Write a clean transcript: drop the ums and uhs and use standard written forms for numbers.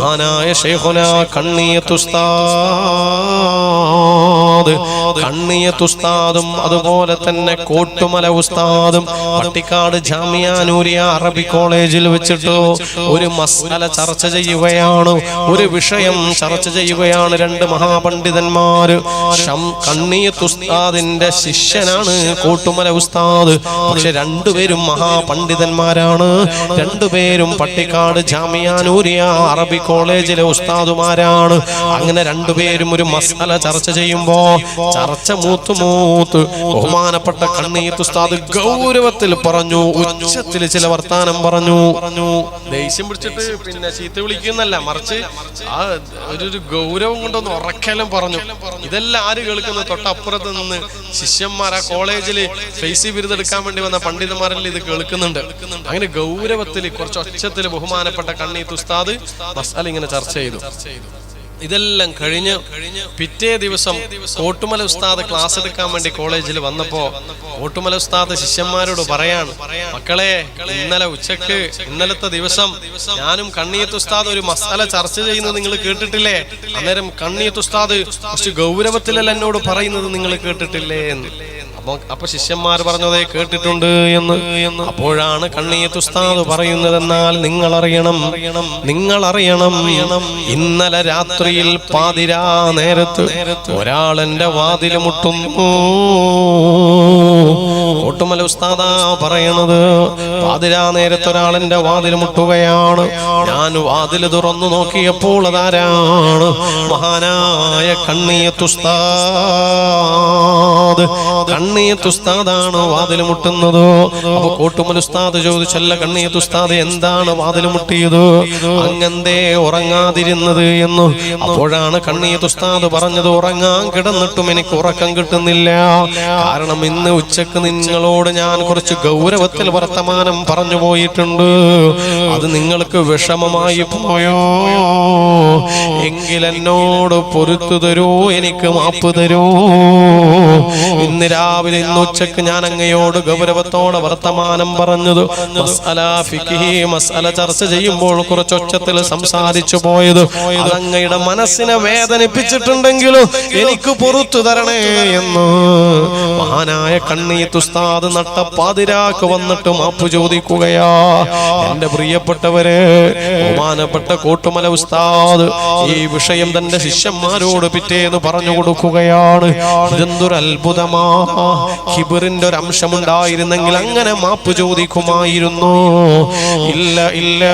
മഹാനായ ശൈഖുനാ കണ്ണിയത്ത് ഉസ്താദും അതുപോലെ തന്നെ കോട്ടുമല ഉസ്താദും പട്ടിക്കാട് ജാമിയ നൂരിയ അറബി കോളേജിൽ വെച്ചിട്ട് ഒരു മസ്അല ചർച്ച ചെയ്യുകയാണ്, ഒരു വിഷയം ചർച്ച ചെയ്യുകയാണ്. രണ്ട് മഹാപണ്ഡിതന്മാര്. കണ്ണിയത്ത് ഉസ്താദിന്റെ ശിഷ്യനാണ് കോട്ടുമല ഉസ്താദ്. പക്ഷെ രണ്ടുപേരും മഹാപണ്ഡിതന്മാരാണ്. രണ്ടുപേരും പട്ടിക്കാട് ജാമിയ നൂരിയ അറബി കോളേജിലെ ഉസ്താദുമാരാണ്. അങ്ങനെ രണ്ടുപേരും ഒരു മസ്അല ചർച്ച ചെയ്യുമ്പോ ചർച്ച മൂത്ത് ബഹുമാനപ്പെട്ട കണ്ണിയത്ത് ഉസ്താദ് ഗൗരവത്തിൽ പറഞ്ഞു, ഉച്ചത്തിൽ ചില വർത്താനം പറഞ്ഞു. ദേഷ്യം പിടിച്ചിട്ട് പിന്നെ ചീത്ത വിളിക്കുന്നല്ല, മറിച്ച് ആ ഒരു ഗൗരവം കൊണ്ടൊന്ന് ഉറക്കെല്ലാം പറഞ്ഞു. ഇതെല്ലാം ആര് കേൾക്കുന്നു? തൊട്ടപ്പുറത്ത് നിന്ന് ശിഷ്യന്മാർ, ആ കോളേജിൽ ഫേസി ബിരുദെടുക്കാൻ വേണ്ടി വന്ന പണ്ഡിതന്മാരെല്ലാം ഇത് കേൾക്കുന്നുണ്ട്. അങ്ങനെ ഗൗരവത്തിൽ കുറച്ച് ഒച്ചത്തിൽ ബഹുമാനപ്പെട്ട കണ്ണിയത്ത് ഉസ്താദ് മസ്അല ഇങ്ങനെ ചർച്ച ചെയ്തു. ഇതെല്ലാം കഴിഞ്ഞ് പിറ്റേ ദിവസം കോട്ടുമല ഉസ്താദ് ക്ലാസ് എടുക്കാൻ വേണ്ടി കോളേജിൽ വന്നപ്പോ കോട്ടുമല ഉസ്താദ് ശിഷ്യന്മാരോട് പറയാണ്, മക്കളെ, ഇന്നലത്തെ ദിവസം ഞാനും കണ്ണിയത്ത് ഉസ്താദ് ഒരു മസ്അല ചർച്ച ചെയ്യുന്നത് നിങ്ങൾ കേട്ടിട്ടില്ലേ? അന്നേരം കണ്ണിയത്ത് ഉസ്താദ് കുറച്ച് ഗൗരവത്തിലല്ല എന്നോട് പറയുന്നത് നിങ്ങൾ കേട്ടിട്ടില്ലേ എന്ന്. അപ്പൊ ശിഷ്യന്മാർ പറഞ്ഞതേ കേട്ടിട്ടുണ്ട് എന്ന്. അപ്പോഴാണ് കണ്ണിയത്ത് ഉസ്താദ് പറയുന്നത്, എന്നാൽ നിങ്ങൾ അറിയണം, ഇന്നലെ രാത്രിയിൽ പാതിരാ നേരത്ത് ഒരാൾ എന്റെ വാതിൽ മുട്ടുന്നു. കോട്ടുമല ഉസ്താദാ പറയണത്, പാതിരാ നേരത്ത് ഒരാൾ എന്റെ വാതിൽ മുട്ടുകയാണ്. ഞാൻ വാതിൽ തുറന്നു നോക്കിയപ്പോൾ അതാരാണ്? മഹാനായ കണ്ണിയത്ത് ഉസ്താദ്. കണ്ണിയത്ത് ഉസ്താദാണ് വാതിൽ മുട്ടുന്നത്. അപ്പൊ കോട്ടുമല ഉസ്താദ് ചോദിച്ചല്ല കണ്ണിയത്ത് ഉസ്താദ്, എന്താണ് വാതിൽ മുട്ടിയത്? അങ്ങെന്തേ ഉറങ്ങാതിരുന്നത് എന്ന്. അപ്പോഴാണ് കണ്ണിയത്ത് ഉസ്താദ് പറഞ്ഞത്, ഉറങ്ങാൻ കിടന്നിട്ടും എനിക്ക് ഉറക്കം കിട്ടുന്നില്ല. കാരണം ഇന്ന് ഉച്ചക്ക് നിങ്ങളോട് ഞാൻ കുറച്ച് ഗൗരവത്തിൽ വർത്തമാനം പറഞ്ഞു പോയിട്ടുണ്ട്. അത് നിങ്ങൾക്ക് വിഷമമായി പോയോ? എങ്കിലെന്നോട് പൊറുത്തു തരൂ, എനിക്ക് മാപ്പ് തരൂ. ഇന്ന് രാവിലെ ഇന്ന് ഉച്ചക്ക് ഞാൻ അങ്ങയോട് ഗൗരവത്തോടെ വർത്തമാനം പറഞ്ഞത് മസ്അല ചർച്ച ചെയ്യുമ്പോൾ കുറച്ച് ഒച്ചത്തിൽ സംസാരിച്ചു പോയത് അതങ്ങയുടെ മനസ്സിനെ വേദനിപ്പിച്ചിട്ടുണ്ടെങ്കിലും എനിക്ക് പുറത്തു തരണേ എന്ന് മഹാനായ കണ്ണിയത്ത് ഉസ്താദ് നട്ടപ്പാതിരാക്ക് വന്നിട്ട് മാപ്പ് ചോദിക്കുകയാ. എന്റെ പ്രിയപ്പെട്ടവരെ, ബഹുമാനപ്പെട്ട കോട്ടുമല ഉസ്താദ് ഈ വിഷയം തന്റെ ശിഷ്യന്മാരോട് പിറ്റേന്ന് പറഞ്ഞു കൊടുക്കുകയാണ്. ഇതെന്തൊരു അത്ഭുതമാ! ഹിബറിന്റെ ഒരു അംശമുണ്ടായിരുന്നെങ്കിൽ അങ്ങനെ മാപ്പ് ചോദിക്കുമായിരുന്നു. ഇല്ല